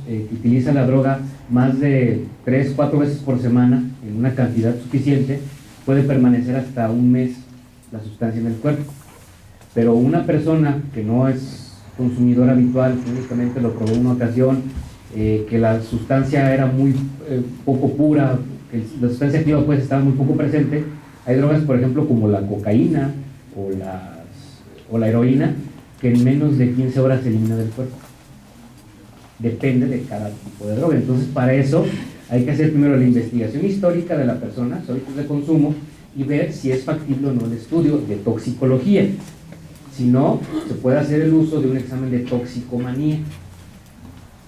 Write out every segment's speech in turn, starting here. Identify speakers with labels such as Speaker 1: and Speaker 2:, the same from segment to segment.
Speaker 1: que utilizan la droga más de 3-4 veces por semana en una cantidad suficiente, puede permanecer hasta un mes la sustancia en el cuerpo. Pero una persona que no es consumidor habitual, que únicamente lo probó en una ocasión, que la sustancia era muy poco pura, que la sustancia activa pues estaba muy poco presente, hay drogas, por ejemplo, como la cocaína o la heroína, que en menos de 15 horas se elimina del cuerpo. Depende de cada tipo de droga. Entonces, para eso hay que hacer primero la investigación histórica de la persona, sus hábitos de consumo, y ver si es factible o no el estudio de toxicología. Si no, se puede hacer el uso de un examen de toxicomanía,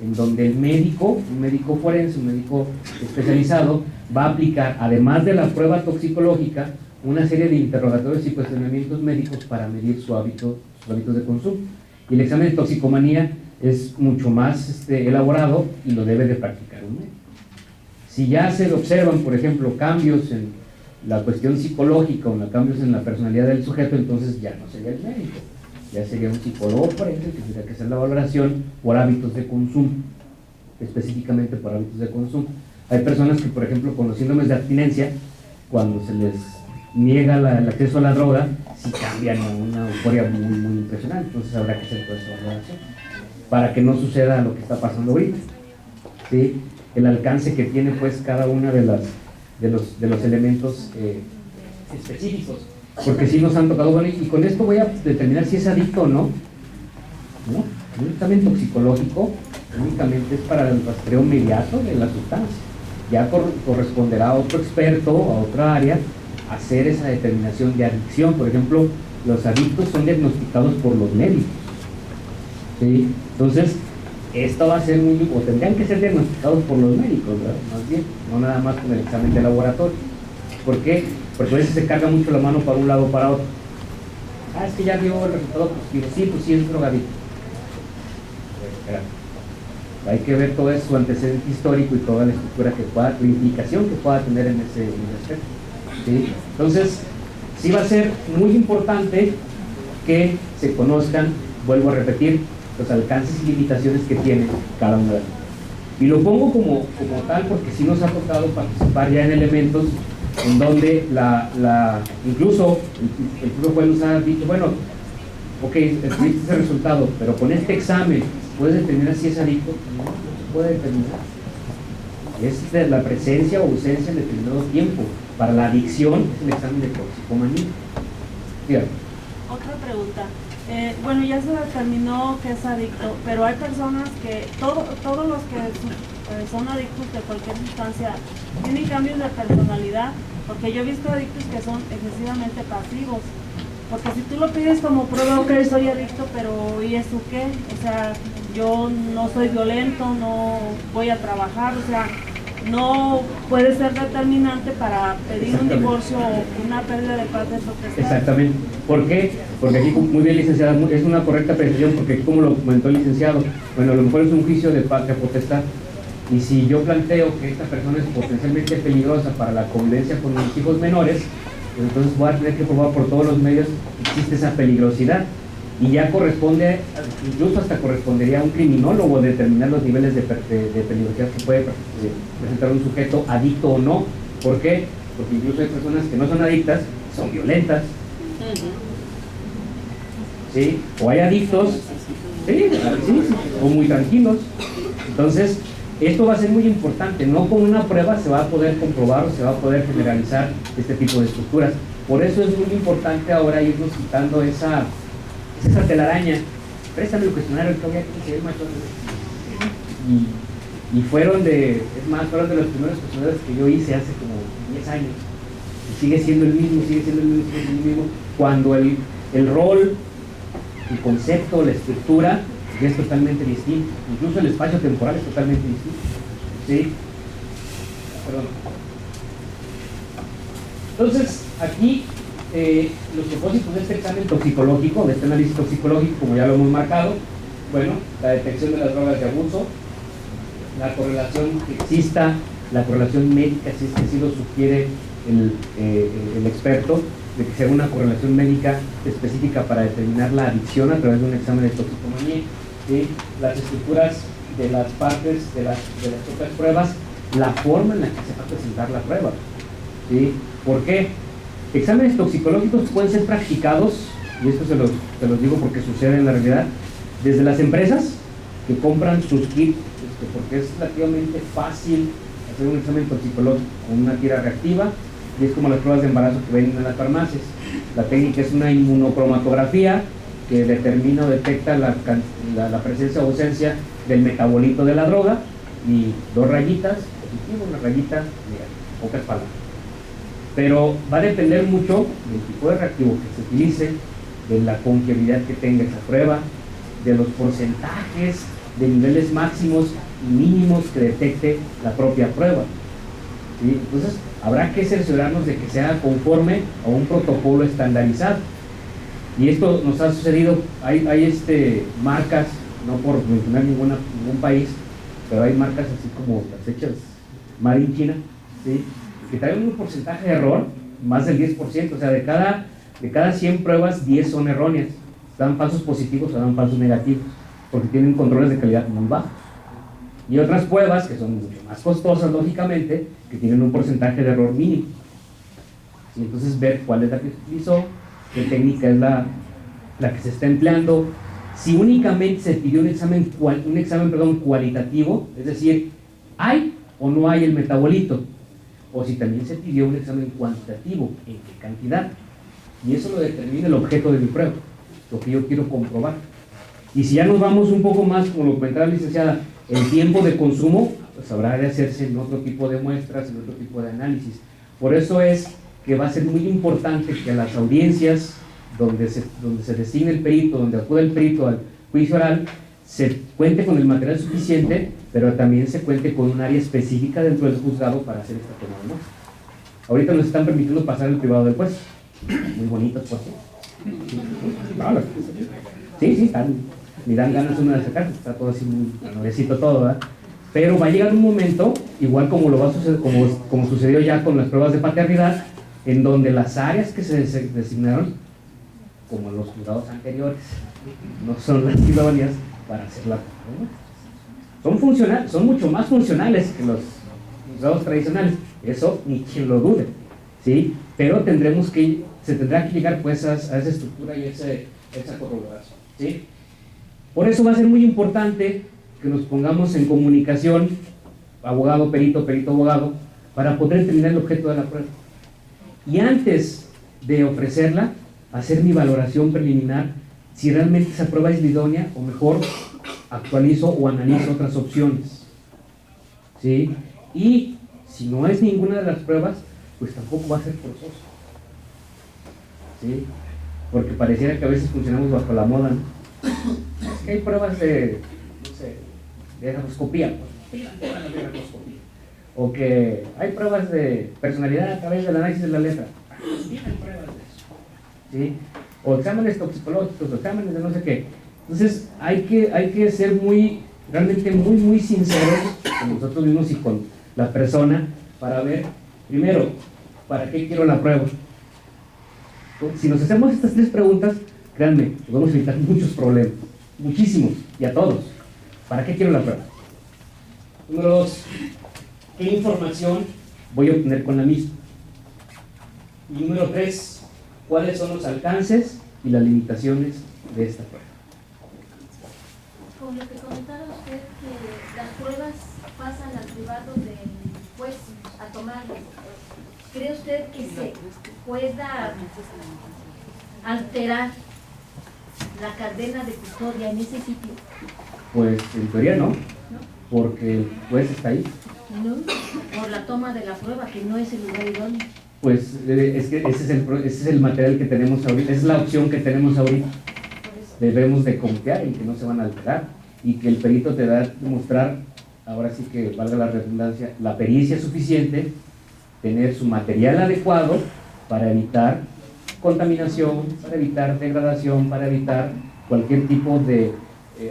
Speaker 1: en donde el médico, un médico forense, un médico especializado, va a aplicar, además de la prueba toxicológica, una serie de interrogatorios y cuestionamientos médicos para medir sus hábitos de consumo. Y el examen de toxicomanía es mucho más elaborado y lo debe de practicar un médico. Si ya se observan, por ejemplo, cambios en la cuestión psicológica o cambios en la personalidad del sujeto, entonces ya no sería el médico, ya sería un psicólogo forense que tendría que hacer la valoración por hábitos de consumo, específicamente por hábitos de consumo. Hay personas que, por ejemplo, con los síndromes de abstinencia, cuando se les niega el acceso a la droga, sí cambian a una euforia muy, muy impresionante. Entonces habrá que hacer toda esa valoración para que no suceda lo que está pasando ahorita, ¿sí? El alcance que tiene pues cada una de los elementos específicos, porque sí nos han tocado. Bueno, y con esto voy a determinar si es adicto o no. El examen toxicológico únicamente es para el rastreo inmediato de la sustancia. Ya corresponderá a otro experto, a otra área, hacer esa determinación de adicción. Por ejemplo, los adictos son diagnosticados por los médicos, ¿sí? Entonces, esto va a ser o tendrían que ser diagnosticados por los médicos, ¿verdad? Más bien, no nada más con el examen de laboratorio. ¿Por qué? Porque a veces se carga mucho la mano para un lado o para otro. Es que ya dio el resultado positivo. Sí, pues sí, es drogadicto. Hay que ver todo eso, su antecedente histórico y toda la estructura la implicación que pueda tener en ese aspecto, ¿sí? Entonces, sí va a ser muy importante que se conozcan, vuelvo a repetir, los alcances y limitaciones que tiene cada una de ellas. Y lo pongo como tal porque sí nos ha tocado participar ya en elementos en donde incluso el propio juez nos ha dicho, bueno, ok, tuviste ese resultado, pero con este examen puedes determinar si es adicto. No se puede determinar. Es de la presencia o ausencia en determinado tiempo. Para la adicción es el examen de toxicomanía. Dígame.
Speaker 2: Otra pregunta. Bueno, ya se determinó que es adicto, pero hay personas que, todos los que son adictos de cualquier sustancia, tienen cambios de personalidad, porque yo he visto adictos que son excesivamente pasivos, porque si tú lo pides como prueba, ok, soy adicto, pero ¿y eso qué? O sea, yo no soy violento, no voy a trabajar, o sea, no puede ser determinante para pedir un divorcio o una pérdida de paz de potestad.
Speaker 1: Exactamente. ¿Por qué? Porque aquí, muy bien, licenciada, es una correcta precisión, porque como lo comentó el licenciado, bueno, a lo mejor es un juicio de potestad, y si yo planteo que esta persona es potencialmente peligrosa para la convivencia con mis hijos menores, entonces voy a tener que probar por todos los medios que existe esa peligrosidad, y ya corresponde, incluso hasta correspondería a un criminólogo determinar los niveles de peligrosidad que puede presentar un sujeto, adicto o no. ¿Por qué? Porque incluso hay personas que no son adictas, son violentas, ¿sí? O hay adictos, sí, o muy tranquilos. Entonces, esto va a ser muy importante. No con una prueba se va a poder comprobar o se va a poder generalizar este tipo de estructuras. Por eso es muy importante ahora irnos quitando esa telaraña. Préstame el cuestionario que había que se llama y fueron de los primeros cuestionarios que yo hice hace como 10 años. Y sigue siendo el mismo, cuando el rol, el concepto, la estructura es totalmente distinto. Incluso el espacio temporal es totalmente distinto. ¿Sí? Perdón. Entonces, aquí los propósitos de este examen toxicológico, de este análisis toxicológico, como ya lo hemos marcado, bueno, la detección de las drogas de abuso, la correlación que exista, la correlación médica, si es que así lo sugiere el experto, de que sea una correlación médica específica para determinar la adicción a través de un examen de toxicomanía, ¿sí? Las estructuras de las partes de las propias pruebas, la forma en la que se va a presentar la prueba, ¿sí? ¿Por qué? Exámenes toxicológicos pueden ser practicados, y esto se los digo porque sucede en la realidad, desde las empresas que compran sus kits, porque es relativamente fácil hacer un examen toxicológico con una tira reactiva, y es como las pruebas de embarazo que venden en las farmacias. La técnica es una inmunocromatografía que determina o detecta la presencia o ausencia del metabolito de la droga, y 2 rayitas, positivo, una rayita negativa, pocas palabras. Pero va a depender mucho del tipo de reactivo que se utilice, de la confiabilidad que tenga esa prueba, de los porcentajes, de niveles máximos y mínimos que detecte la propia prueba, ¿sí? Entonces habrá que cerciorarnos de que sea conforme a un protocolo estandarizado. Y esto nos ha sucedido, hay marcas, no por mencionar ningún país, pero hay marcas así como las hechas Made in China, ¿sí? Que traen un porcentaje de error más del 10%, o sea, de cada 100 pruebas, 10 son erróneas, dan falsos positivos o dan falsos negativos, porque tienen controles de calidad muy bajos. Y otras pruebas, que son mucho más costosas, lógicamente, que tienen un porcentaje de error mínimo. Y entonces ver cuál es la que se utilizó, qué técnica es la que se está empleando, si únicamente se pidió un examen cualitativo, es decir, ¿hay o no hay el metabolito? O si también se pidió un examen cuantitativo, ¿en qué cantidad? Y eso lo determina el objeto de mi prueba, lo que yo quiero comprobar. Y si ya nos vamos un poco más, como lo comentaba la licenciada, el tiempo de consumo, pues habrá de hacerse en otro tipo de muestras, en otro tipo de análisis. Por eso es que va a ser muy importante que a las audiencias donde se designe el perito, donde acude el perito al juicio oral, se cuente con el material suficiente, pero también se cuente con un área específica dentro del juzgado para hacer esta toma de muestra. Ahorita nos están permitiendo pasar el privado del juez. Muy bonitos, por cierto. Sí, están, ni dan ganas uno de sacar, está todo así muy nuevecito todo, ¿verdad? Pero va a llegar un momento, igual como lo va a suceder, como sucedió ya con las pruebas de paternidad, en donde las áreas que se designaron, como en los juzgados anteriores, no son las idóneas para hacer la son mucho más funcionales que los juzgados tradicionales, eso ni quien lo dude, ¿sí? Pero se tendrá que llegar pues a esa estructura y esa corroboración, ¿sí? Por eso va a ser muy importante que nos pongamos en comunicación, abogado, perito, perito, abogado, para poder determinar el objeto de la prueba. Y antes de ofrecerla, hacer mi valoración preliminar, si realmente esa prueba es la idónea, o mejor, actualizo o analizo otras opciones, ¿sí? Y si no es ninguna de las pruebas, pues tampoco va a ser forzoso, ¿sí? Porque pareciera que a veces funcionamos bajo la moda, ¿no? Es que hay pruebas de, no sé, de radioscopía, pues, o que hay pruebas de personalidad a través del análisis de la letra, también hay pruebas de eso, ¿sí? O exámenes toxicológicos, o exámenes de no sé qué. Entonces hay que ser realmente muy sinceros con nosotros mismos y con la persona para ver, primero, ¿para qué quiero la prueba? Si nos hacemos estas 3 preguntas, créanme, podemos evitar muchos problemas, muchísimos, y a todos. ¿Para qué quiero la prueba? Número 2, ¿qué información voy a obtener con la misma? Y número 3, ¿cuáles son los alcances y las limitaciones de esta prueba?
Speaker 3: Con lo que comentaba usted, que las pruebas pasan al privado del juez a tomarlas, ¿cree usted que se pueda alterar la cadena de custodia en ese sitio?
Speaker 1: Pues en teoría no, porque el juez está ahí.
Speaker 3: No, por la toma de la prueba, que no es el lugar idóneo.
Speaker 1: Pues es que ese es el material que tenemos ahorita, esa es la opción que tenemos ahorita. Debemos de confiar en que no se van a alterar y que el perito te da a demostrar, ahora sí que valga la redundancia, la pericia suficiente, tener su material adecuado para evitar contaminación, para evitar degradación, para evitar cualquier tipo de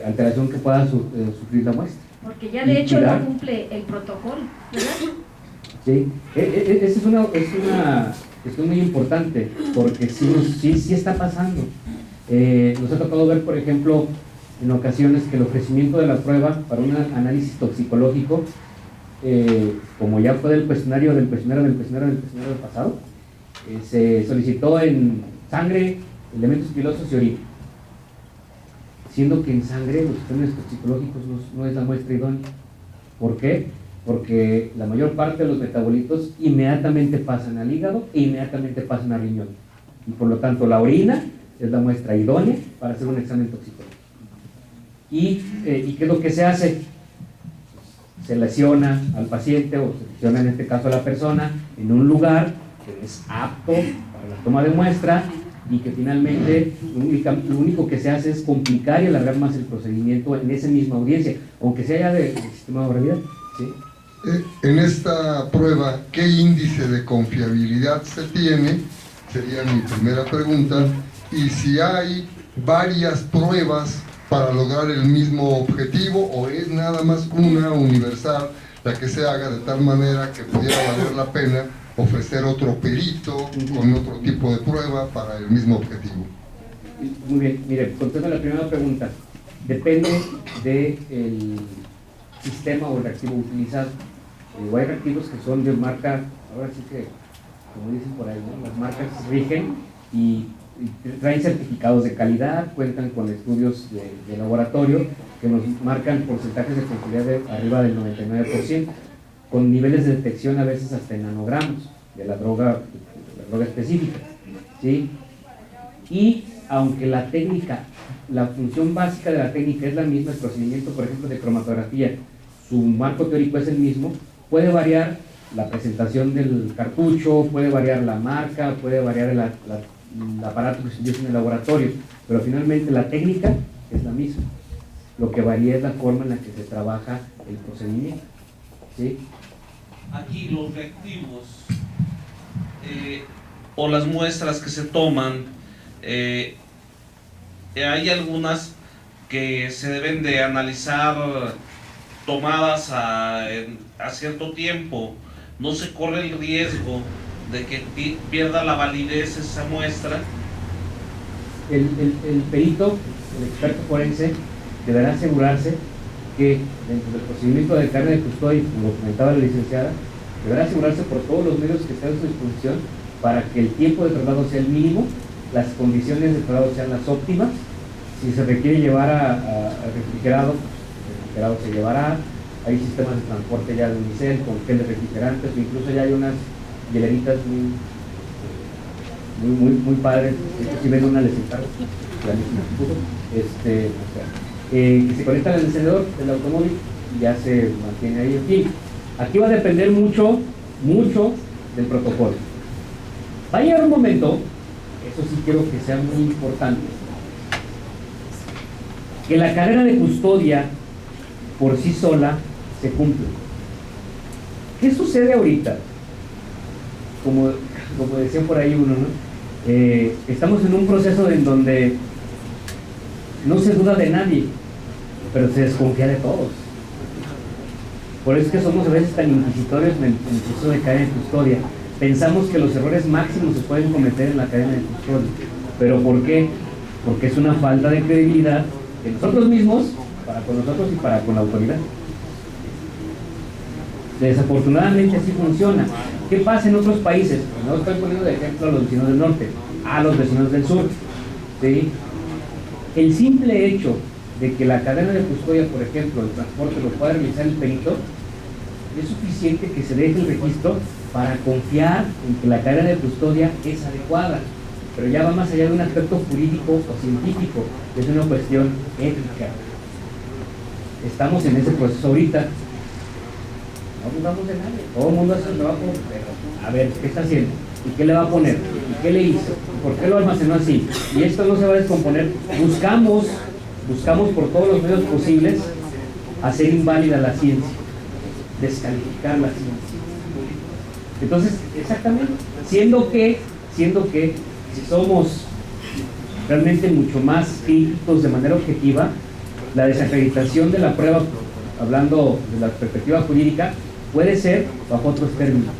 Speaker 1: alteración que pueda sufrir la muestra.
Speaker 3: Porque ya de hecho no cumple el protocolo, ¿verdad?
Speaker 1: Sí, esa es una cuestión muy importante, porque sí está pasando. Nos ha tocado ver, por ejemplo, en ocasiones que el ofrecimiento de la prueba para un análisis toxicológico, como ya fue del cuestionario del pasado, se solicitó en sangre, elementos pilosos y orina, siendo que en sangre los exámenes toxicológicos no es la muestra idónea. ¿Por qué? Porque la mayor parte de los metabolitos inmediatamente pasan al hígado e inmediatamente pasan al riñón, y por lo tanto la orina es la muestra idónea para hacer un examen toxicológico. ¿Y qué es lo que se hace? Se lesiona al paciente, o se lesiona en este caso a la persona, en un lugar que es apto para la toma de muestra, y que finalmente lo único que se hace es complicar y alargar más el procedimiento en esa misma audiencia, aunque sea ya del sistema de brevedad. ¿Sí?
Speaker 4: En esta prueba, ¿qué índice de confiabilidad se tiene? Sería mi primera pregunta. Y si hay varias pruebas para lograr el mismo objetivo, o es nada más una universal la que se haga de tal manera que pudiera valer la pena ofrecer otro perito con otro tipo de prueba para el mismo objetivo.
Speaker 1: Muy bien, mire, contesto la primera pregunta. Depende del sistema o el reactivo utilizado. Hay reactivos que son de marca, ahora sí que, como dicen por ahí, ¿no? Las marcas rigen y traen certificados de calidad, cuentan con estudios de laboratorio que nos marcan porcentajes de confiabilidad de arriba del 99%, con niveles de detección a veces hasta en nanogramos de la droga específica, ¿sí? Y aunque la técnica, la función básica de la técnica es la misma, el procedimiento, por ejemplo, de cromatografía, su marco teórico es el mismo, puede variar la presentación del cartucho, puede variar la marca, puede variar el aparato que se utiliza en el laboratorio, pero finalmente la técnica es la misma. Lo que varía es la forma en la que se trabaja el procedimiento, ¿sí?
Speaker 5: Aquí los reactivos o las muestras que se toman, hay algunas que se deben de analizar tomadas a cierto tiempo. No se corre el riesgo de que pierda la validez esa muestra.
Speaker 1: El perito, el experto forense, deberá asegurarse que dentro del procedimiento de carga de custodia, como comentaba la licenciada, deberá asegurarse por todos los medios que estén a su disposición para que el tiempo de traslado sea el mínimo, las condiciones de traslado sean las óptimas. Si se requiere llevar a refrigerado, el refrigerado se llevará. Hay sistemas de transporte ya de unicel con gel de refrigerantes, o incluso ya hay unas hieleritas muy padres. Si ven una, les encargo, que se conecta al encendedor del automóvil y ya se mantiene ahí. En fin, aquí va a depender mucho del protocolo. Va a llegar un momento, eso sí quiero que sea muy importante, que la cadena de custodia por sí sola se cumple. ¿Qué sucede ahorita? Como decía por ahí uno, ¿no? Estamos en un proceso en donde no se duda de nadie, pero se desconfía de todos. Por eso es que somos a veces tan inquisitorios en el proceso de cadena de custodia. Pensamos que los errores máximos se pueden cometer en la cadena de custodia. ¿Pero por qué? Porque es una falta de credibilidad de nosotros mismos, para con nosotros y para con la autoridad. Desafortunadamente así funciona. ¿Qué pasa en otros países? No estoy poniendo de ejemplo a los vecinos del norte, a los vecinos del sur, ¿sí? El simple hecho de que la cadena de custodia, por ejemplo, el transporte lo pueda realizar el perito, es suficiente que se deje el registro para confiar en que la cadena de custodia es adecuada. Pero ya va más allá de un aspecto jurídico o científico, es una cuestión ética. Estamos en ese proceso ahorita. No dudamos de nadie, todo el mundo hace el trabajo, pero a ver, ¿qué está haciendo? ¿Y qué le va a poner? ¿Y qué le hizo? ¿Y por qué lo almacenó así? Y esto no se va a descomponer. Buscamos por todos los medios posibles hacer inválida la ciencia, descalificar la ciencia. Entonces, exactamente, siendo que si somos realmente mucho más críticos de manera objetiva, la desacreditación de la prueba, hablando de la perspectiva jurídica, puede ser bajo otros términos,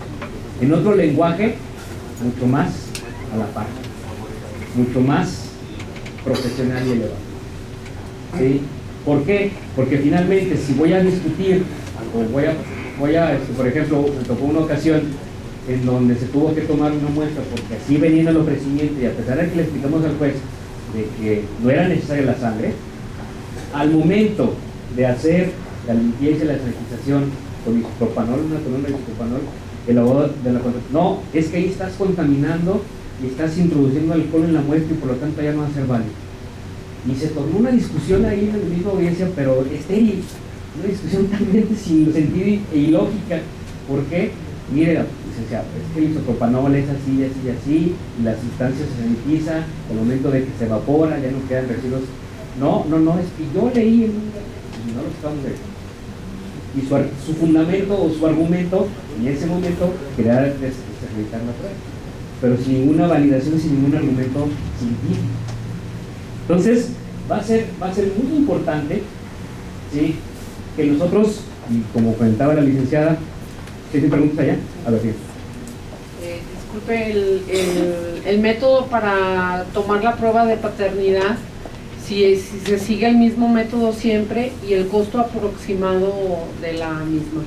Speaker 1: en otro lenguaje, mucho más a la par, mucho más profesional y elevado. ¿sí? ¿Por qué? Porque finalmente si voy a discutir, o voy a por ejemplo, me tocó una ocasión en donde se tuvo que tomar una muestra porque así venía en el ofrecimiento y a pesar de que le explicamos al juez de que no era necesaria la sangre, al momento de hacer la limpieza y la sanitización con isopropanol, una columna de isopropanol, el abogado de la no, es que ahí estás contaminando y estás introduciendo alcohol en la muestra y por lo tanto ya no va a ser válido. Y se tornó una discusión ahí en la misma audiencia, pero estéril, una discusión totalmente sin sentido e ilógica. ¿Por qué? Mire, licenciado, es que el isopropanol es así, así y así, y la sustancia se sanitiza, al momento de que se evapora, ya no quedan residuos. No, es que yo leí en un... no lo estamos leyendo. Y su fundamento o su argumento en ese momento quería desacreditar la prueba, pero sin ninguna validación, sin ningún argumento científico. Entonces, va a ser muy importante, ¿sí?, que nosotros, y como comentaba la licenciada, ¿tiene preguntas allá? A ver, bien.
Speaker 6: Disculpe, el método para tomar la prueba de paternidad, si se sigue el mismo método siempre, y el costo aproximado de la misma.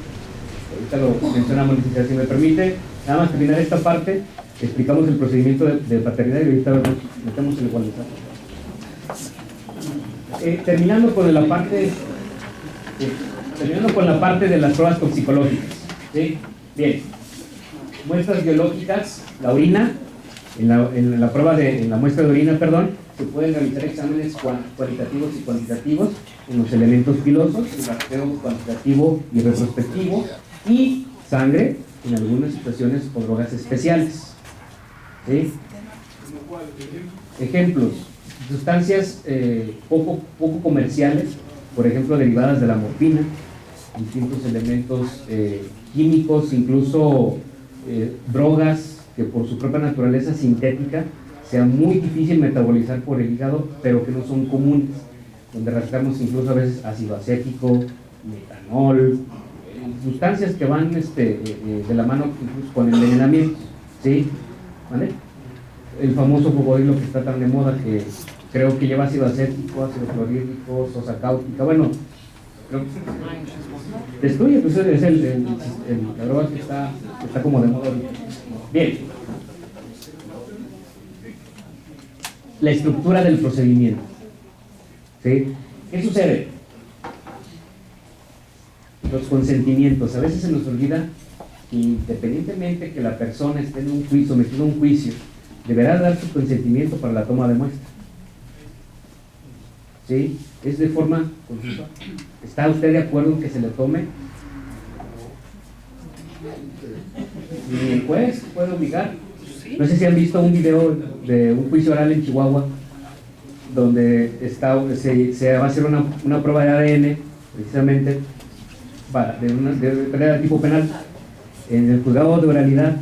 Speaker 1: Ahorita lo mencionamos, licenciada, si me permite, nada más terminar esta parte, explicamos el procedimiento de paternidad y ahorita metemos el igualdad. Terminando con la parte de las pruebas toxicológicas, ¿sí? Bien, muestras biológicas, la orina, en la muestra de orina, se pueden realizar exámenes cualitativos y cuantitativos en los elementos pilosos, el rastreo cuantitativo y retrospectivo, y sangre en algunas situaciones o drogas especiales, ¿sí? Ejemplos: sustancias poco comerciales, por ejemplo derivadas de la morfina, distintos elementos químicos, incluso drogas que por su propia naturaleza sintética sea muy difícil metabolizar por el hígado, pero que no son comunes, donde rastreamos incluso a veces ácido acético, metanol, sustancias que van de la mano incluso con envenenamiento, ¿sí? ¿Vale? El famoso cocodrilo que está tan de moda, que creo que lleva ácido acético, ácido clorhídrico, sosa cáustica, bueno, creo que destruye, pues es la droga que está como de moda. Bien, la estructura del procedimiento, ¿sí? ¿Qué sucede? Los consentimientos. A veces se nos olvida que independientemente que la persona esté en un juicio, sometido a un juicio, deberá dar su consentimiento para la toma de muestra, ¿sí? Es de forma consulta. ¿Está usted de acuerdo en que se le tome? Ni el juez puede obligar. No sé si han visto un video de un juicio oral en Chihuahua, donde se va a hacer una prueba de ADN, precisamente, de tipo penal, en el juzgado de oralidad.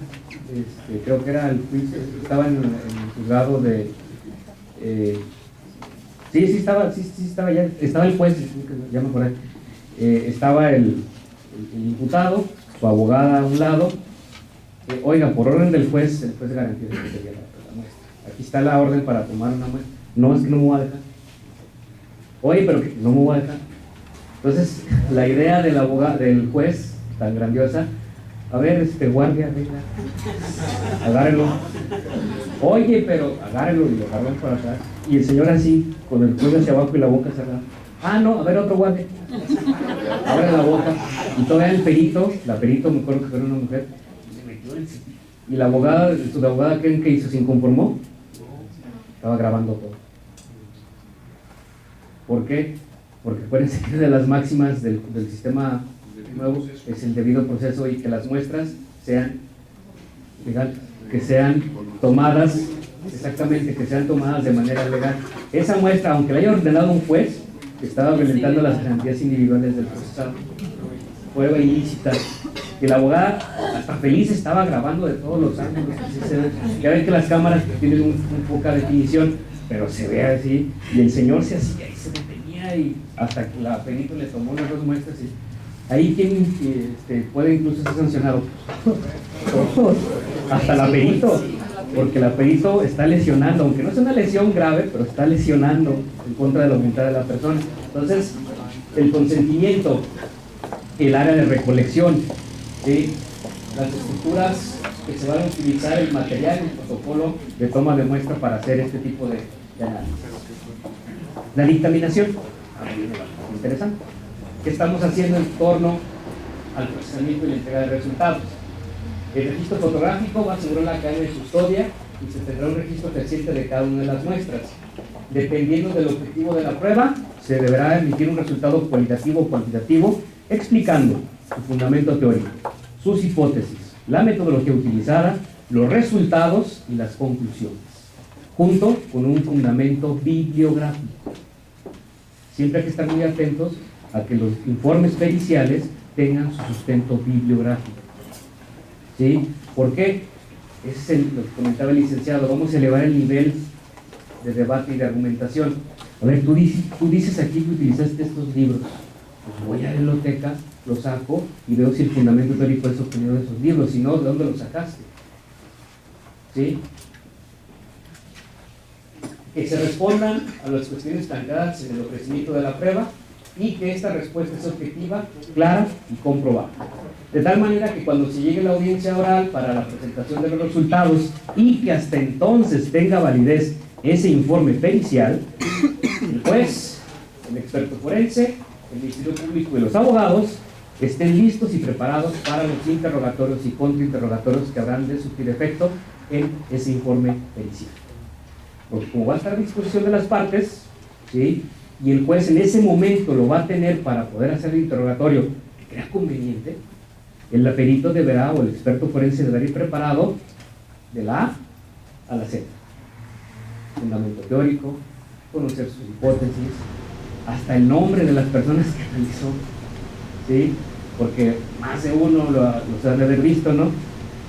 Speaker 1: Creo que era el juicio, estaba en el juzgado de... sí estaba ya, estaba el juez, ya me acordé, estaba el imputado, su abogada a un lado. Oiga, por orden del juez, el juez garantiza que sería la muestra. Aquí está la orden para tomar una muestra. No, es que no me voy a dejar. Oye, pero que no me voy a dejar. Entonces, la idea del juez, tan grandiosa: a ver, guardia, venga, agárrelo. Oye, pero agárrelo, y lo agarró para acá. Y el señor así, con el cuello hacia abajo y la boca cerrada. Ah, no, a ver, otro guardia. Abre la boca. Y todavía el perito, me acuerdo que era una mujer, se metió en... Y la abogada, su abogada, ¿creen que hizo? ¿Se inconformó? Estaba grabando todo. ¿Por qué? Porque acuérdense que una de las máximas del sistema nuevo es el debido proceso, y que las muestras sean legal, que sean tomadas, exactamente, que sean tomadas de manera legal. Esa muestra, aunque la haya ordenado un juez, estaba violentando las garantías individuales del procesado, prueba ilícita. Y la abogada, hasta feliz, estaba grabando de todos los ángulos. Ya ven que las cámaras tienen un poca definición, pero se ve así, y el señor se hacía y se detenía, y hasta que la perito le tomó las dos muestras. Y ahí quien puede incluso ser sancionado, hasta la perito. porque el perito está lesionando, aunque no es una lesión grave, pero está lesionando en contra de la voluntad de la persona. Entonces, el consentimiento, el área de recolección, ¿sí? Las estructuras que se van a utilizar, el material, el protocolo de toma de muestra para hacer este tipo de análisis. La dictaminación, interesante. ¿Qué estamos haciendo en torno al procesamiento y la entrega de resultados? El registro fotográfico va a asegurar la cadena de custodia y se tendrá un registro reciente de cada una de las muestras. Dependiendo del objetivo de la prueba, se deberá emitir un resultado cualitativo o cuantitativo explicando su fundamento teórico, sus hipótesis, la metodología utilizada, los resultados y las conclusiones, junto con un fundamento bibliográfico. Siempre hay que estar muy atentos a que los informes periciales tengan su sustento bibliográfico. ¿Sí? ¿Por qué? Ese es lo que comentaba el licenciado, vamos a elevar el nivel de debate y de argumentación. A ver, tú dices aquí que utilizaste estos libros. Pues voy a la biblioteca, los saco y veo si el fundamento teórico es obtenido de esos libros, si no, ¿de dónde los sacaste? ¿Sí? Que se respondan a las cuestiones planteadas en el ofrecimiento de la prueba y que esta respuesta es objetiva, clara y comprobable. De tal manera que cuando se llegue a la audiencia oral para la presentación de los resultados y que hasta entonces tenga validez ese informe pericial, el juez, el experto forense, el Ministerio Público y los abogados estén listos y preparados para los interrogatorios y contrainterrogatorios que habrán de surtir efecto en ese informe pericial. Porque como va a estar a disposición de las partes, ¿sí? Y el juez en ese momento lo va a tener para poder hacer el interrogatorio que crea conveniente, el perito deberá, o el experto forense deberá ir preparado de la A a la Z. Fundamento teórico, conocer sus hipótesis, hasta el nombre de las personas que analizó, ¿sí? Porque más de uno los ha de haber visto, ¿no?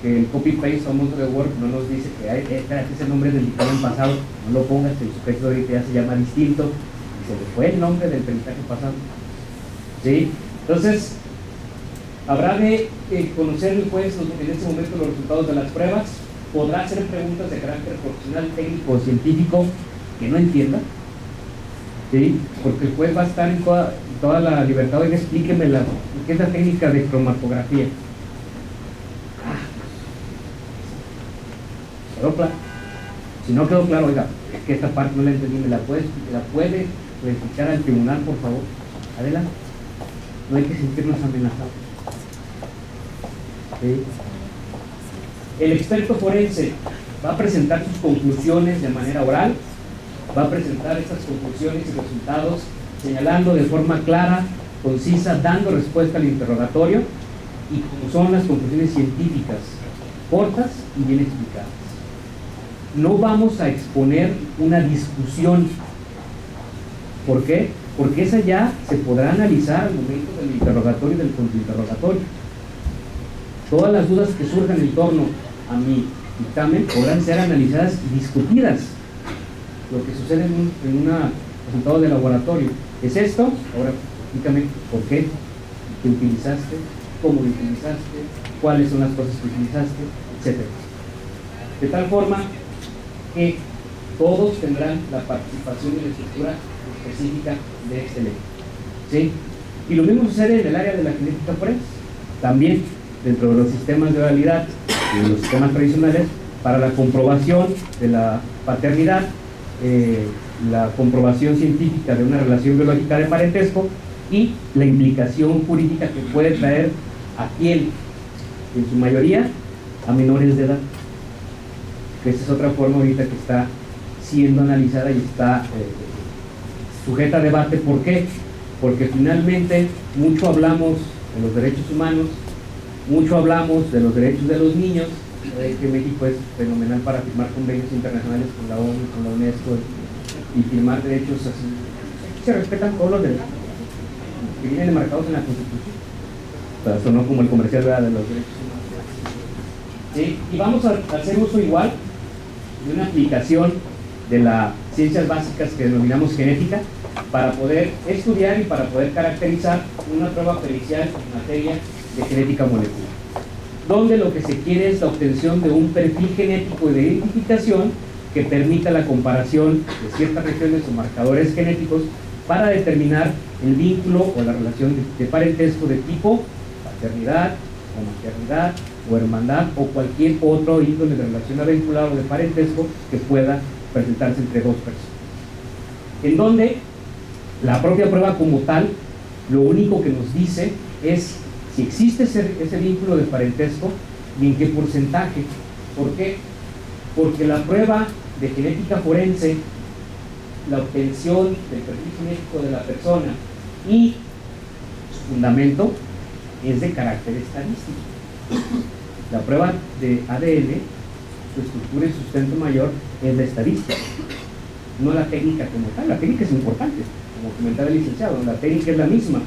Speaker 1: Que el copy-paste famoso de Word no nos dice que este es el nombre del dictamen pasado, no lo pongas, el sujeto de ahorita ya se llama distinto, y se le fue el nombre del peritaje pasado, ¿sí? Entonces, habrá de conocer el juez en ese momento los resultados de las pruebas, podrá hacer preguntas de carácter profesional, técnico o científico que no entienda, ¿sí? Porque el juez va a estar en toda la libertad. Oiga, explíqueme qué es la técnica de cromatografía. ¿Quedó claro? Si no quedó claro, oiga, es que esta parte no la entendí, ¿me la puede explicar al tribunal, por favor? Adelante. No hay que sentirnos amenazados. ¿Sí? El experto forense va a presentar sus conclusiones de manera oral, va a presentar estas conclusiones y resultados señalando de forma clara, concisa, dando respuesta al interrogatorio, y como son las conclusiones científicas, cortas y bien explicadas. No vamos a exponer una discusión. ¿Por qué? Porque esa ya se podrá analizar al momento del interrogatorio y del contrainterrogatorio. Todas las dudas que surjan en torno a mi dictamen podrán ser analizadas y discutidas. Lo que sucede en un resultado de laboratorio es esto. Ahora explícame por qué, qué utilizaste, cómo lo utilizaste, cuáles son las cosas que utilizaste, etc. De tal forma que todos tendrán la participación y la estructura específica de este ley, ¿sí? Y lo mismo sucede en el área de la genética forense. También dentro de los sistemas de oralidad y los sistemas tradicionales, para la comprobación de la paternidad, la comprobación científica de una relación biológica de parentesco y la implicación jurídica que puede traer a quien, en su mayoría, a menores de edad. Esa es otra forma ahorita que está siendo analizada y está sujeta a debate. ¿Por qué? Porque finalmente mucho hablamos de los derechos humanos, mucho hablamos de los derechos de los niños, que México es fenomenal para firmar convenios internacionales con la ONU, con la UNESCO y firmar derechos así. Se respetan todos los derechos que vienen enmarcados en la Constitución. O sea, sonó como el comercial, ¿verdad?, de los derechos humanos. ¿Sí? Y vamos a hacer uso igual de una aplicación de las ciencias básicas que denominamos genética para poder estudiar y para poder caracterizar una prueba pericial en materia de genética molecular. donde lo que se quiere es la obtención de un perfil genético de identificación que permita la comparación de ciertas regiones o marcadores genéticos para determinar el vínculo o la relación de parentesco de tipo paternidad o maternidad o hermandad o cualquier otro índole de relación aventular o de parentesco que pueda presentarse entre dos personas. En donde la propia prueba como tal, lo único que nos dice es si existe ese vínculo de parentesco y en qué porcentaje. ¿Por qué? Porque la prueba de genética forense, la obtención del perfil genético de la persona y su fundamento es de carácter estadístico. La prueba de ADN, su estructura y sustento mayor es la estadística, no la técnica como tal. La técnica es importante, como comentaba el licenciado, la técnica es la misma.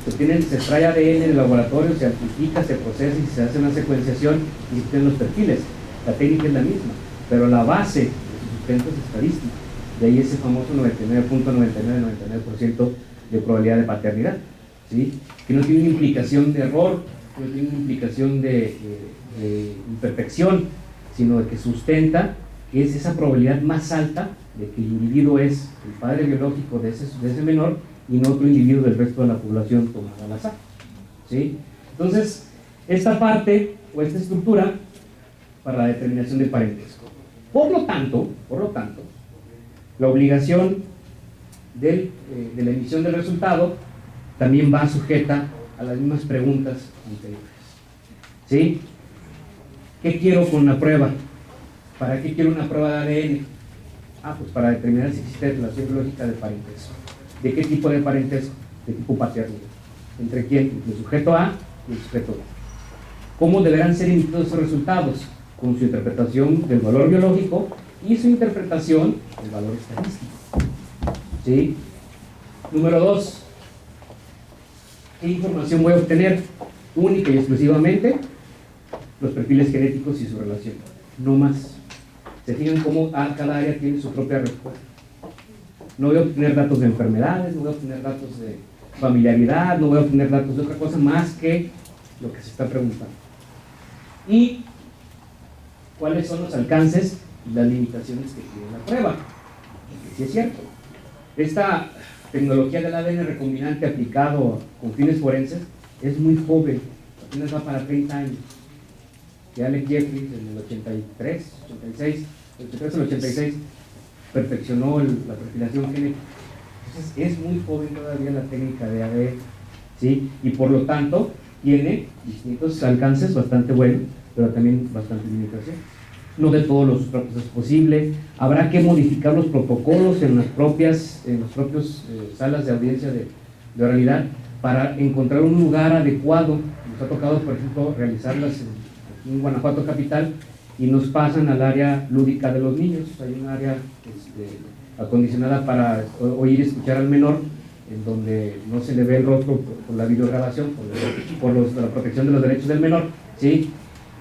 Speaker 1: Se extrae ADN en el laboratorio, se amplifica, se procesa y se hace una secuenciación y se obtienen los perfiles. La técnica es la misma, pero la base de su sustento es estadística. De ahí ese famoso 99.99% de probabilidad de paternidad, ¿sí? Que no tiene una implicación de error, no tiene una implicación de imperfección, sino de que sustenta que es esa probabilidad más alta de que el individuo es el padre biológico de ese menor y no otro individuo del resto de la población tomada al azar, ¿sí? Entonces, esta parte o esta estructura para la determinación de parentesco. Por lo tanto, la obligación de la emisión del resultado también va sujeta a las mismas preguntas anteriores, ¿sí? ¿Qué quiero con la prueba? ¿Para qué quiero una prueba de ADN? Pues para determinar si existe relación biológica de parentesco. ¿De qué tipo de parentesco? De tipo paterno. ¿Entre quién? Entre el sujeto A y el sujeto B. ¿Cómo deberán ser emitidos esos resultados? Con su interpretación del valor biológico y su interpretación del valor estadístico, ¿sí? Número 2. ¿Qué información voy a obtener? Única y exclusivamente los perfiles genéticos y su relación. No más. Se fijan cómo cada área tiene su propia respuesta. No voy a obtener datos de enfermedades, no voy a obtener datos de familiaridad, no voy a obtener datos de otra cosa más que lo que se está preguntando. Y cuáles son los alcances y las limitaciones que tiene la prueba. Porque sí es cierto, esta tecnología del ADN recombinante aplicado con fines forenses es muy joven, apenas va para 30 años. Que Alec Jeffries en el 83 al 86 perfeccionó la perfilación genética. Entonces es muy joven todavía la técnica de ADN, ¿sí? Y por lo tanto tiene distintos alcances bastante buenos, pero también bastante limitación. No de todos los propios es posible. Habrá que modificar los protocolos en las propios salas de audiencia de oralidad para encontrar un lugar adecuado. Nos ha tocado, por ejemplo, realizarlas en Guanajuato capital y nos pasan al área lúdica de los niños. Hay un área acondicionada para oír y escuchar al menor, en donde no se le ve el rostro por la videograbación, por la protección de los derechos del menor, ¿sí?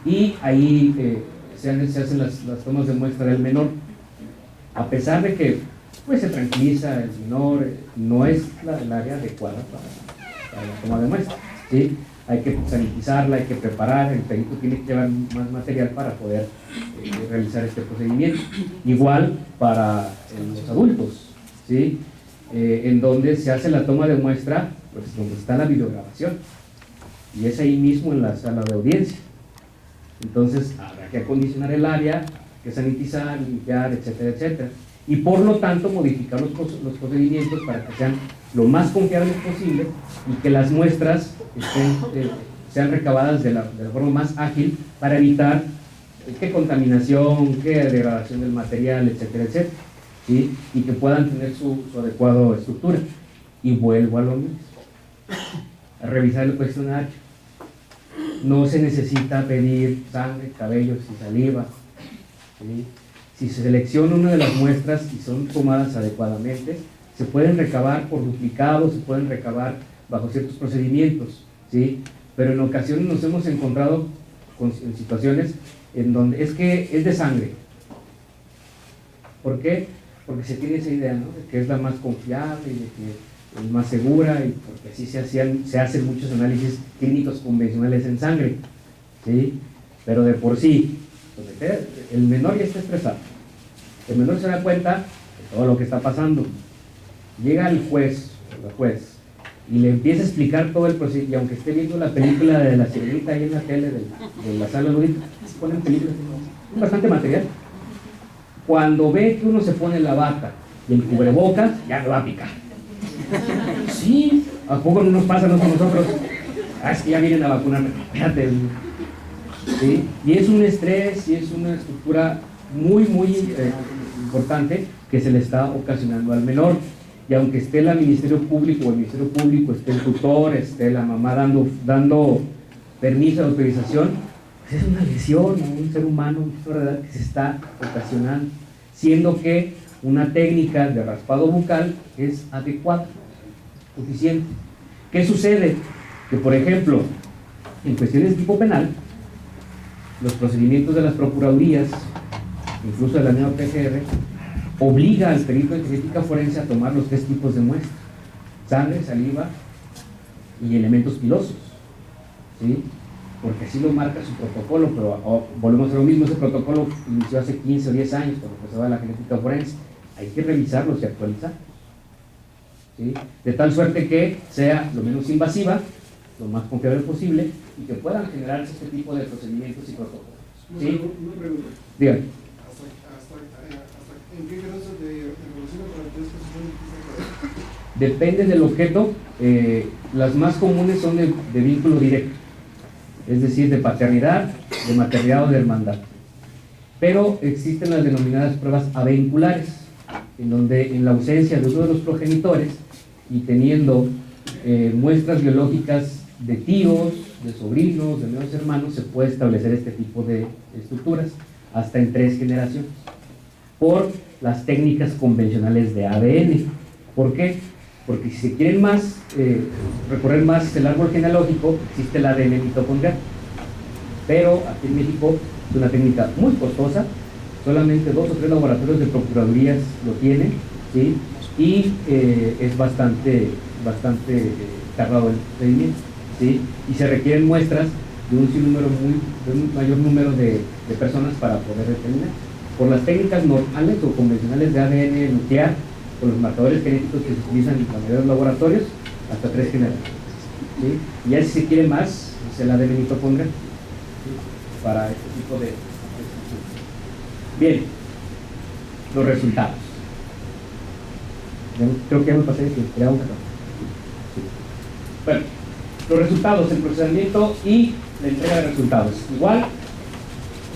Speaker 1: Y ahí se hacen las tomas de muestra del menor. A pesar de que pues, se tranquiliza el menor, no es el área adecuada para la toma de muestra, ¿sí? Hay que sanitizarla, hay que preparar, el perito tiene que llevar más material para poder realizar este procedimiento. Igual para los adultos, ¿sí? En donde se hace la toma de muestra, pues donde está la videograbación, y es ahí mismo en la sala de audiencia. Entonces habrá que acondicionar el área, hay que sanitizar, limpiar, etcétera, etcétera. Y por lo tanto modificar los procedimientos para que sean lo más confiables posible y que las muestras sean recabadas de la forma más ágil para evitar qué contaminación, qué degradación del material, etcétera, etcétera, ¿sí? Y que puedan tener su adecuada estructura. Y vuelvo a lo mismo, a revisar el cuestionario. No se necesita pedir sangre, cabellos y saliva, ¿sí? Si se selecciona una de las muestras y son tomadas adecuadamente, se pueden recabar por duplicado, se pueden recabar bajo ciertos procedimientos, ¿sí? Pero en ocasiones nos hemos encontrado en situaciones en donde es que es de sangre. ¿Por qué? Porque se tiene esa idea, ¿no? De que es la más confiable y de que es más segura, y porque así se hacen muchos análisis clínicos convencionales en sangre, ¿sí? pero de por sí, el menor ya está estresado. El menor se da cuenta de todo lo que está pasando. Llega el juez o la juez y le empieza a explicar todo el proceso, y aunque esté viendo la película de la sirenita ahí en la tele de la sala ludita, se ponen películas, es bastante material. Cuando ve que uno se pone la bata y el cubrebocas, ya me va a picar. Sí, ¿a poco no nos pasa a nosotros? Ah, es que ya vienen a vacunarme. Espérate. ¿Sí? Y es un estrés y es una estructura muy importante que se le está ocasionando al menor. Y aunque esté el Ministerio Público, esté el tutor, esté la mamá dando permiso de autorización, pues es una lesión a un ser humano, una verdad que se está ocasionando, siendo que una técnica de raspado bucal es adecuada, suficiente. ¿Qué sucede? Que, por ejemplo, en cuestiones de tipo penal, los procedimientos de las procuradurías, incluso de la misma PGR, obliga al perito de genética forense a tomar los 3 tipos de muestras: sangre, saliva y elementos pilosos, ¿sí? Porque así lo marca su protocolo, pero volvemos a lo mismo, ese protocolo inició hace 15 o 10 años cuando empezaba la genética forense. Hay que revisarlos y actualizarlos, ¿sí? De tal suerte que sea lo menos invasiva, lo más confiable posible, y que puedan generarse este tipo de procedimientos y protocolos, ¿sí?
Speaker 7: Una pregunta.
Speaker 1: Dígame.
Speaker 7: ¿En qué grado de evolución para las 3 posiciones?
Speaker 1: Depende del objeto. Las más comunes son de vínculo directo, es decir, de paternidad, de maternidad o de hermandad. Pero existen las denominadas pruebas avenculares, en donde en la ausencia de uno de los progenitores y teniendo muestras biológicas de tíos, de sobrinos, de medios hermanos, se puede establecer este tipo de estructuras hasta en 3 generaciones por las técnicas convencionales de ADN. ¿Por qué? Porque si se quieren recorrer más el árbol genealógico, existe el ADN mitocondrial, pero aquí en México es una técnica muy costosa, solamente 2 o 3 laboratorios de procuradurías lo tienen, ¿sí? Y es bastante tardado el procedimiento, ¿sí? Y se requieren muestras de un mayor número de personas para poder determinar. Por las técnicas normales o convencionales de ADN nuclear, con los marcadores genéticos que se utilizan en la mayoría de los laboratorios, hasta 3 generaciones, ¿sí? Y ya si se quiere más, es el ADN mitocondrial, ¿sí? Para este tipo de estructuras. Bien, los resultados. Creo que ya me pasé de que era un cartón. Bueno, los resultados, el procesamiento y la entrega de resultados. Igual,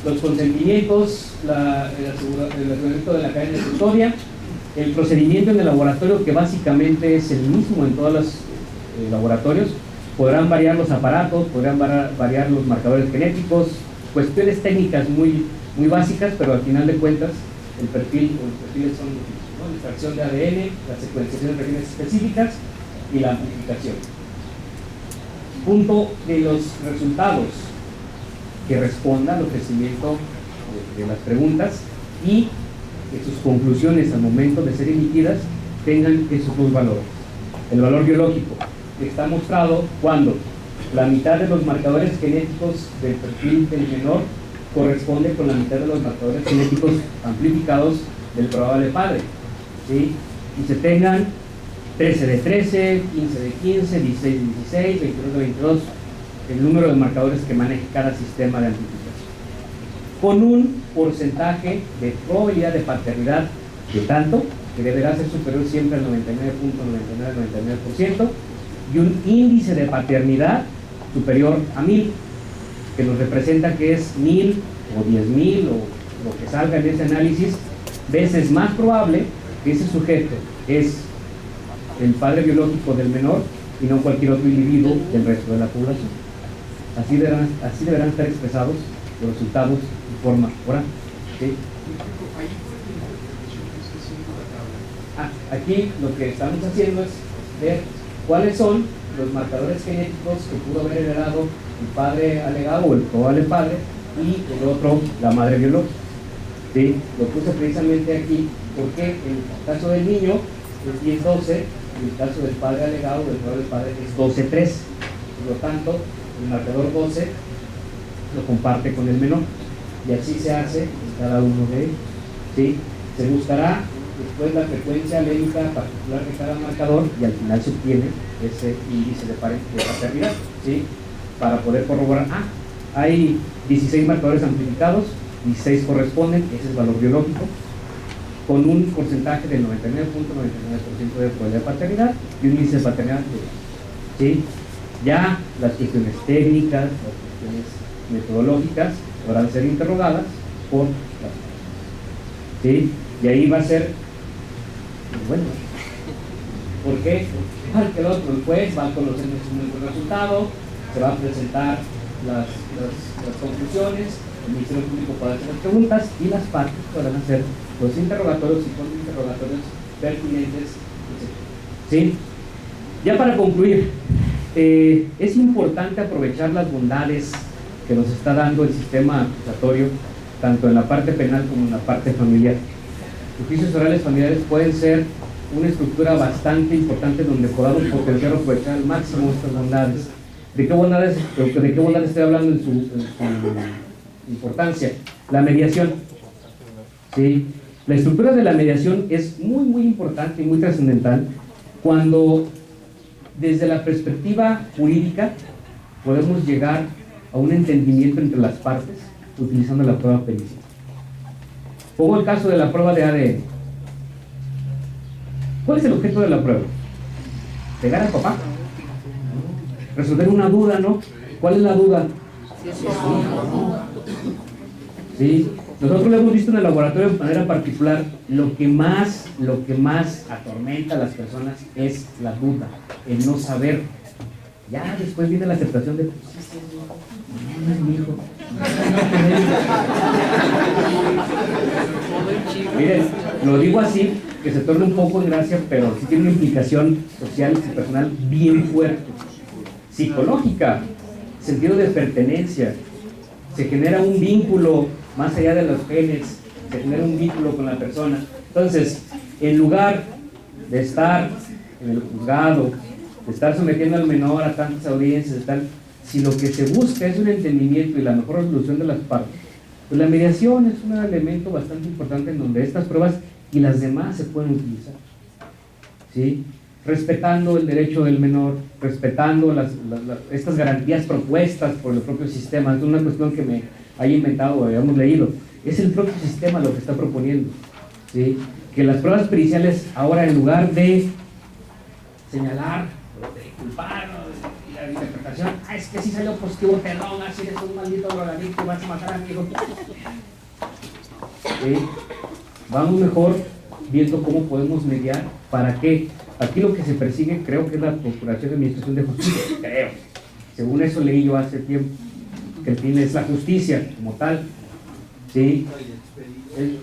Speaker 1: los consentimientos, el aseguramiento de la cadena de custodia, el procedimiento en el laboratorio, que básicamente es el mismo en todos los laboratorios. Podrán variar los aparatos, podrán variar los marcadores genéticos, cuestiones técnicas muy básicas, pero al final de cuentas los perfiles son los mismos, ¿no? La extracción de ADN, la secuenciación de regiones específicas y la amplificación. Punto de los resultados que respondan al ofrecimiento de las preguntas y que sus conclusiones al momento de ser emitidas tengan esos 2 valores. El valor biológico, que está mostrado cuando la mitad de los marcadores genéticos del perfil del menor corresponde con la mitad de los marcadores genéticos amplificados del probable padre, ¿sí? Y se tengan 13 de 13, 15 de 15, 16 de 16, 22 de 22, el número de marcadores que maneja cada sistema de amplificación, con un porcentaje de probabilidad de paternidad de tanto, que deberá ser superior siempre al 99.9999%, y un índice de paternidad superior a 1000, que nos representa que es 1000 o 10.000 o lo que salga en ese análisis, veces más probable que ese sujeto es el padre biológico del menor y no cualquier otro individuo del resto de la población. Así deberán estar expresados los resultados de forma oral, ¿sí? Aquí lo que estamos haciendo es ver cuáles son los marcadores genéticos que pudo haber heredado el padre alegado o el probable padre y el otro la madre biológica, ¿sí? Lo puse precisamente aquí porque en el caso del niño es 10-12 y en el caso del padre alegado o del probable padre es 12-3. Por lo tanto, el marcador 12 lo comparte con el menor, y así se hace en cada uno de ellos, ¿sí? Se buscará después la frecuencia alélica particular de cada marcador y al final se obtiene ese índice de paternidad, ¿sí? Para poder corroborar, hay 16 marcadores amplificados, 16 corresponden, ese es el valor biológico, con un porcentaje del 99.99% de probabilidad de paternidad y un índice de paternidad, ¿sí? Ya las cuestiones técnicas, las cuestiones metodológicas podrán ser interrogadas por las partes, ¿sí? Y ahí va a ser, bueno, ¿por qué? Porque el otro, el juez va a conocer el resultado, se va a presentar las conclusiones, el Ministerio Público podrá hacer las preguntas y las partes podrán hacer los interrogatorios y contrainterrogatorios pertinentes, etc. ¿Sí? Ya para concluir, es importante aprovechar las bondades que nos está dando el sistema acusatorio, tanto en la parte penal como en la parte familiar. Los juicios orales familiares pueden ser una estructura bastante importante donde podamos potenciar o aprovechar al máximo estas bondades. ¿De qué bondades estoy hablando en su importancia? La mediación, ¿sí? La estructura de la mediación es muy importante y muy trascendental cuando desde la perspectiva jurídica podemos llegar a un entendimiento entre las partes utilizando la prueba pericial. Pongo el caso de la prueba de ADN. ¿Cuál es el objeto de la prueba? Pegar al papá. Resolver una duda, ¿no? ¿Cuál es la duda? Sí. Nosotros lo hemos visto en el laboratorio de manera particular. Lo que más atormenta a las personas es la duda, el no saber. Ya después viene la aceptación de, pues, no es mi hijo. Miren, lo digo así, que se torne un poco en gracia, pero sí tiene una implicación social y personal bien fuerte. Psicológica, sentido de pertenencia, se genera un vínculo más allá de los genes, se genera un vínculo con la persona. Entonces, en lugar de estar en el juzgado, de estar sometiendo al menor a tantas audiencias, si lo que se busca es un entendimiento y la mejor resolución de las partes, pues la mediación es un elemento bastante importante en donde estas pruebas y las demás se pueden utilizar, ¿sí? Respetando el derecho del menor, respetando estas garantías propuestas por el propio sistema. Es una cuestión que me haya inventado o hayamos leído. Es el propio sistema lo que está proponiendo, ¿sí? Que las pruebas periciales ahora, en lugar de señalar, de culpar, la interpretación, es que si salió positivo, perdón, así eres un maldito drogadicto, vas a matar a mi hijo. ¿Sí? Vamos mejor viendo cómo podemos mediar. ¿Para qué? Aquí lo que se persigue, creo que es la Procuración de Administración de Justicia, creo. Según eso leí yo hace tiempo, que el fin es la justicia como tal. ¿Sí? Sí,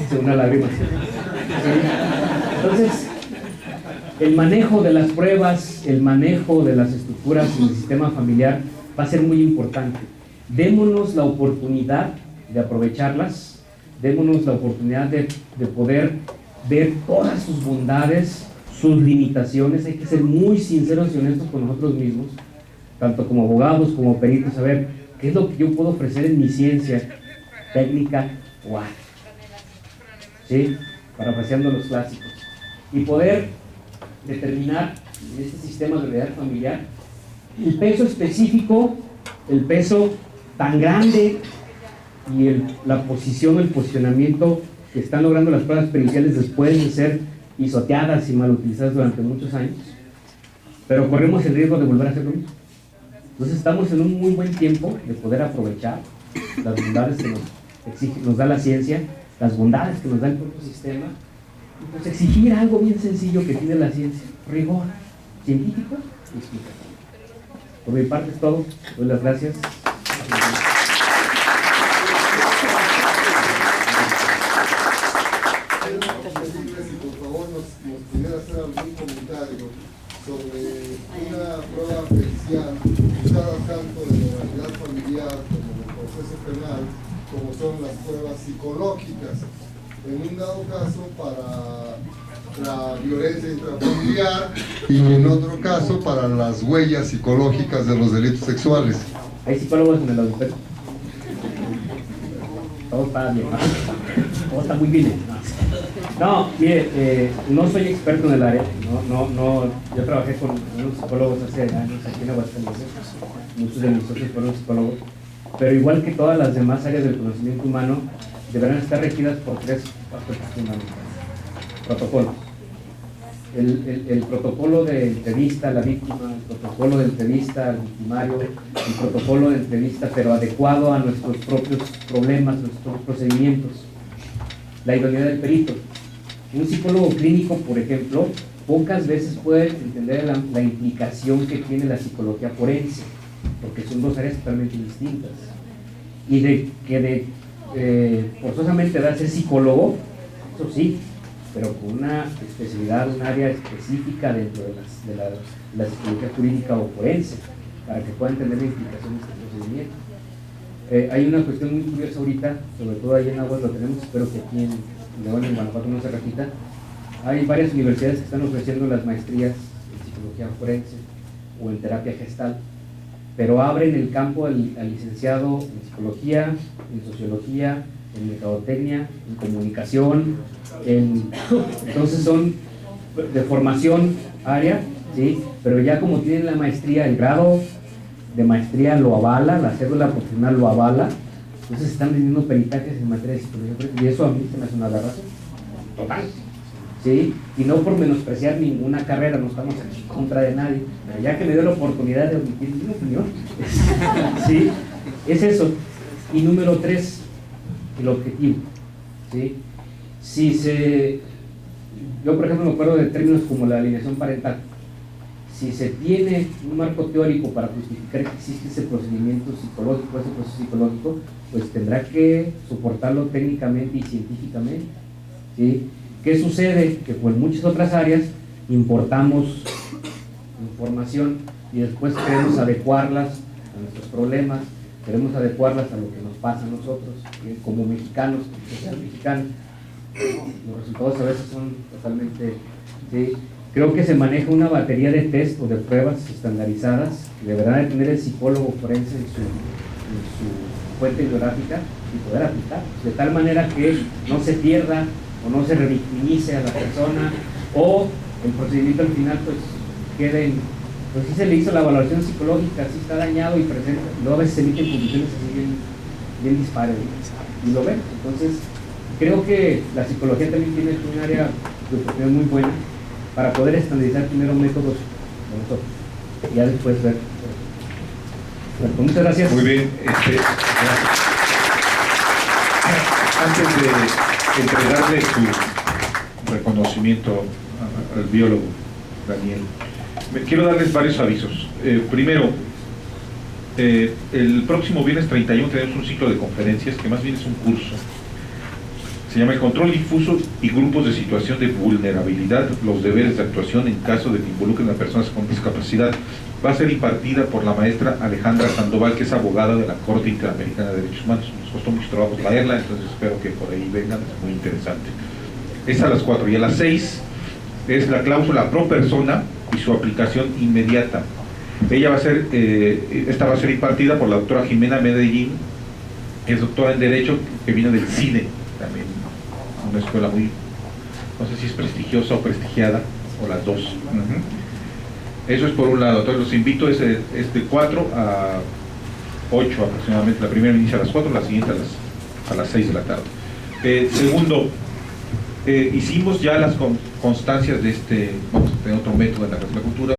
Speaker 1: según la lágrima. ¿Sí? Entonces, el manejo de las pruebas, el manejo de las estructuras en el sistema familiar va a ser muy importante. Démonos la oportunidad de aprovecharlas, démonos la oportunidad de poder ver todas sus bondades, sus limitaciones. Hay que ser muy sinceros y honestos con nosotros mismos, tanto como abogados, como peritos, saber qué es lo que yo puedo ofrecer en mi ciencia técnica o arte, ¿sí? Parafraseando los clásicos, y poder determinar en este sistema de realidad familiar el peso específico, el peso tan grande y la posición, el posicionamiento que están logrando las pruebas periciales después de ser pisoteadas y mal utilizadas durante muchos años, pero corremos el riesgo de volver a hacer lo mismo. Entonces estamos en un muy buen tiempo de poder aprovechar las bondades que nos da la ciencia, las bondades que nos da el propio sistema, y pues exigir algo bien sencillo que tiene la ciencia: rigor científico y explicativo. Por mi parte es todo. Doy las gracias.
Speaker 4: Si por favor nos pudiera hacer algún comentario sobre una prueba pericial usada tanto en la realidad familiar como en el proceso penal, como son las pruebas psicológicas, en un dado caso para la violencia intrafamiliar y en otro caso para las huellas psicológicas de los delitos sexuales.
Speaker 1: ¿Hay psicólogos en el auditorio? Todo está bien, todo está muy bien. No, mire, no soy experto en el área, yo trabajé con unos psicólogos hace años aquí en Aguascalientes, muchos de mis socios fueron psicólogos, pero igual que todas las demás áreas del conocimiento humano, deberán estar regidas por 3 aspectos fundamentales. Protocolos. El protocolo de entrevista a la víctima, el protocolo de entrevista al victimario, el protocolo de entrevista pero adecuado a nuestros propios problemas, nuestros procedimientos. La idoneidad del perito. Un psicólogo clínico, por ejemplo, pocas veces puede entender la implicación que tiene la psicología forense, porque son 2 áreas totalmente distintas. Y forzosamente darse psicólogo, eso sí, pero con una especialidad, un área específica dentro de la psicología jurídica o forense, para que pueda entender la implicación de este procedimiento. Hay una cuestión muy curiosa ahorita, sobre todo ahí en Aguas lo tenemos, espero que aquí en León, en Guanajuato no se repita. Hay varias universidades que están ofreciendo las maestrías en psicología forense o en terapia gestal, pero abren el campo al licenciado en psicología, en sociología, en mercadotecnia, en comunicación, entonces son de formación área, ¿sí? Pero ya como tienen la maestría, el grado de maestría lo avala, la cédula profesional lo avala, entonces están vendiendo peritajes en materia de psicología, y eso a mí se me hace una razón total, ¿sí? Y no por menospreciar ninguna carrera, no estamos en contra de nadie, pero ya que me dio la oportunidad de omitir mi opinión, ¿sí? Es eso. Y número 3, el objetivo, ¿sí? Yo por ejemplo me acuerdo de términos como la alineación parental. Si se tiene un marco teórico para justificar que existe ese procedimiento psicológico, ese proceso psicológico, pues tendrá que soportarlo técnicamente y científicamente, ¿sí? ¿Qué sucede? Que pues en muchas otras áreas importamos información y después queremos adecuarlas a nuestros problemas, queremos adecuarlas a lo que nos pasa a nosotros, como mexicanos, como social mexicano. Los resultados a veces son totalmente, ¿sí? Creo que se maneja una batería de test o de pruebas estandarizadas que deberá de tener el psicólogo forense en su fuente bibliográfica y poder aplicar, de tal manera que no se pierda o no se revictimice a la persona, o el procedimiento al final pues quede en, pues sí se le hizo la evaluación psicológica, sí está dañado y presenta, y luego a veces se emiten conclusiones así bien dispares, y lo ven. Entonces creo que la psicología también tiene un área de oportunidad muy buena para poder estandarizar primero métodos de nosotros y ya después ver. Bueno, pues muchas gracias.
Speaker 8: Muy bien. Gracias. Antes de entregarle su reconocimiento al biólogo Daniel, quiero darles varios avisos. Primero, el próximo viernes 31 tenemos un ciclo de conferencias que más bien es un curso. Se llama El control difuso y grupos de situación de vulnerabilidad, los deberes de actuación en caso de que involucren a personas con discapacidad. Va a ser impartida por la maestra Alejandra Sandoval, que es abogada de la Corte Interamericana de Derechos Humanos. Nos costó mucho trabajo traerla, entonces espero que por ahí vengan, es muy interesante. Es a las 4 y a las 6 es la cláusula pro persona y su aplicación inmediata. Ella va a ser, esta va a ser impartida por la doctora Jimena Medellín, es doctora en Derecho, que viene del CIDE, también una escuela muy, no sé si es prestigiosa o prestigiada, o las dos. Eso es por un lado. Entonces los invito, es de 4 a 8 aproximadamente. La primera inicia a las 4, la siguiente a las 6 de la tarde. Segundo, hicimos ya las constancias de vamos a tener otro método en la cultura.